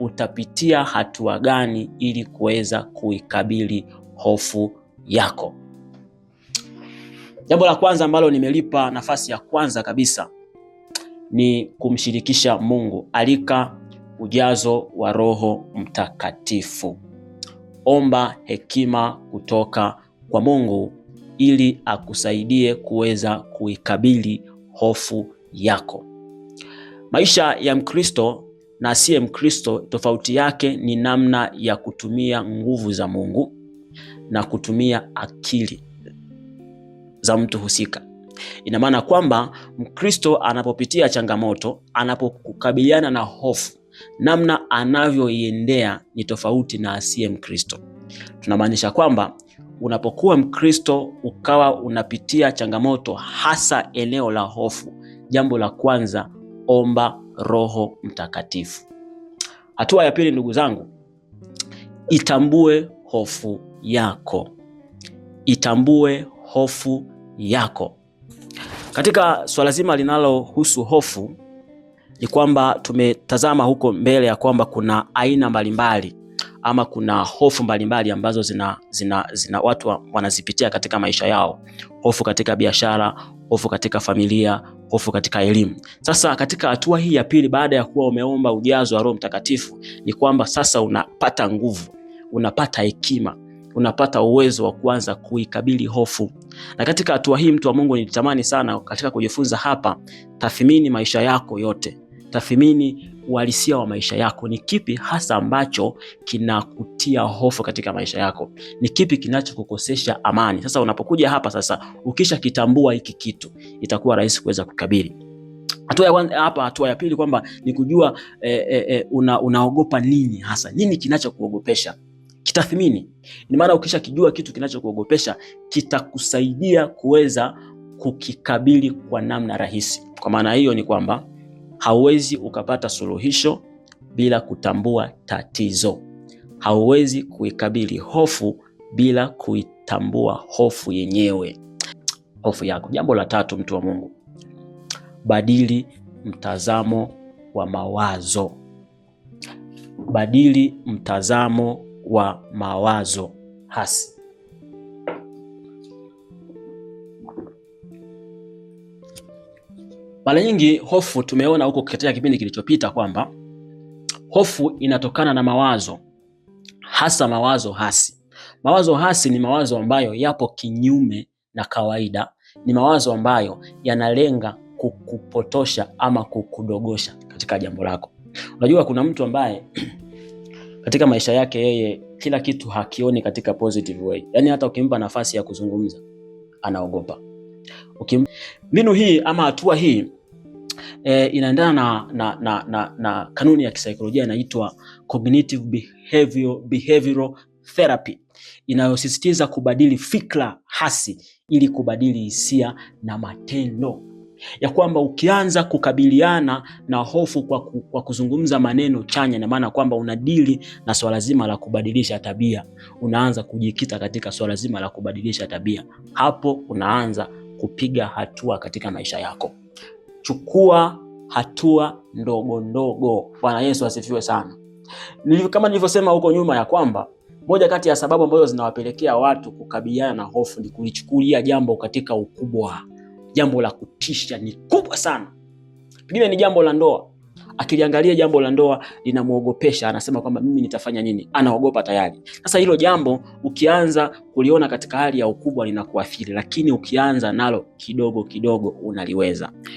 utapitia hatua gani ili kuweza kuikabili hofu yako. Jambo la kwanza ambalo nimelipa nafasi ya kwanza kabisa ni kumshirikisha Mungu. Alika ujazo wa Roho Mtakatifu. Omba hekima kutoka kwa Mungu ili akusaidie kuweza kuikabili hofu yako. Maisha ya Mkristo na asiye Mkristo, tofauti yake ni namna ya kutumia nguvu za Mungu na kutumia akili za mtu husika. Ina maana kwamba Mkristo anapopitia changamoto, anapokabiliana na hofu, namna anavyoiendea ni tofauti na asiye Mkristo. Tunamaanisha kwamba unapokuwa Mkristo ukawa unapitia changamoto, hasa eneo la hofu, jambo la kwanza, omba Roho Mtakatifu. Hatua ya pili, ndugu zangu, itambue hofu yako. Itambue hofu yako. Katika swala zima linalohusu hofu ni kwamba tumetazama huko mbele ya kwamba kuna aina mbalimbali ama kuna hofu mbalimbali ambazo zina watu wanazipitia katika maisha yao. Hofu katika biashara, hofu katika familia, hofu katika elimu. Sasa katika hatua hii ya pili, baada ya kuwa umeomba ujazo wa Roho Mtakatifu, ni kwamba sasa unapata nguvu, unapata hekima, unapata uwezo wa kuanza kuikabili hofu. Na katika hatua hii, mtu wa Mungu, nitamani sana katika kujifunza hapa, tathmini maisha yako yote. Tathmini uhalisia wa maisha yako. Ni kipi hasa ambacho kinakutia hofu katika maisha yako? Ni kipi kinachokukosesha amani? Sasa unapokuja hapa sasa, ukisha kitambua hiki kitu, itakuwa rahisi kuweza kukabili. Hatua ya pili kwamba ni kujua unaogopa nini hasa. Nini kinachokuogopesha? Kitathmini. Ni maana ukisha kijua kitu kinachokuogopesha, kitakusaidia kuweza kukikabili kwa namna rahisi. Kwa maana hiyo ni kwamba hauwezi ukapata suluhisho bila kutambua tatizo. Hauwezi kuikabili hofu bila kuitambua hofu yenyewe, hofu yako. Jambo la tatu, mtu wa Mungu, badili mtazamo wa mawazo. Badili mtazamo wa mawazo hasi. Mara nyingi hofu, tumeona huko katika kipindi kilichopita kwamba hofu inatokana na mawazo, hasa mawazo hasi. Mawazo hasi ni mawazo ambayo yapo kinyume na kawaida. Ni mawazo ambayo yanalenga kukupotosha ama kukudogosha katika jambo lako. Unajua kuna mtu ambaye katika maisha yake yeye kila kitu hakioni katika positive way. Yaani hata ukimpa nafasi ya kuzungumza anaogopa. Mbinu hii ama hatua hii inaendana na kanuni ya kisaikolojia inaitwa cognitive behavioral therapy, inayosisitiza kubadili fikra hasi ili kubadili hisia na matendo. Ya kwamba ukianza kukabiliana na hofu kwa kuzungumza maneno chanya, na maana kwamba unadili na swala zima la kubadilisha tabia. Unaanza kujikita katika swala zima la kubadilisha tabia. Hapo unaanza kupiga hatua katika maisha yako. Chukua hatua ndogo ndogo. Bwana Yesu asifiwe sana. Kama nilivyosema huko nyuma ya kwamba moja kati ya sababu ambazo zinawapelekea watu kukabiliana na hofu ni kulichukulia jambo katika ukubwa. Jambo la kutisha, ni kubwa sana. Pengine ni jambo la ndoa. Akiliangalia jambo la ndoa linamuogopesha, anasema kwamba mimi nitafanya nini? Anaogopa tayari. Sasa hilo jambo ukianza kuliona katika hali ya ukubwa linakuathiri, lakini ukianza nalo kidogo kidogo unaliweza.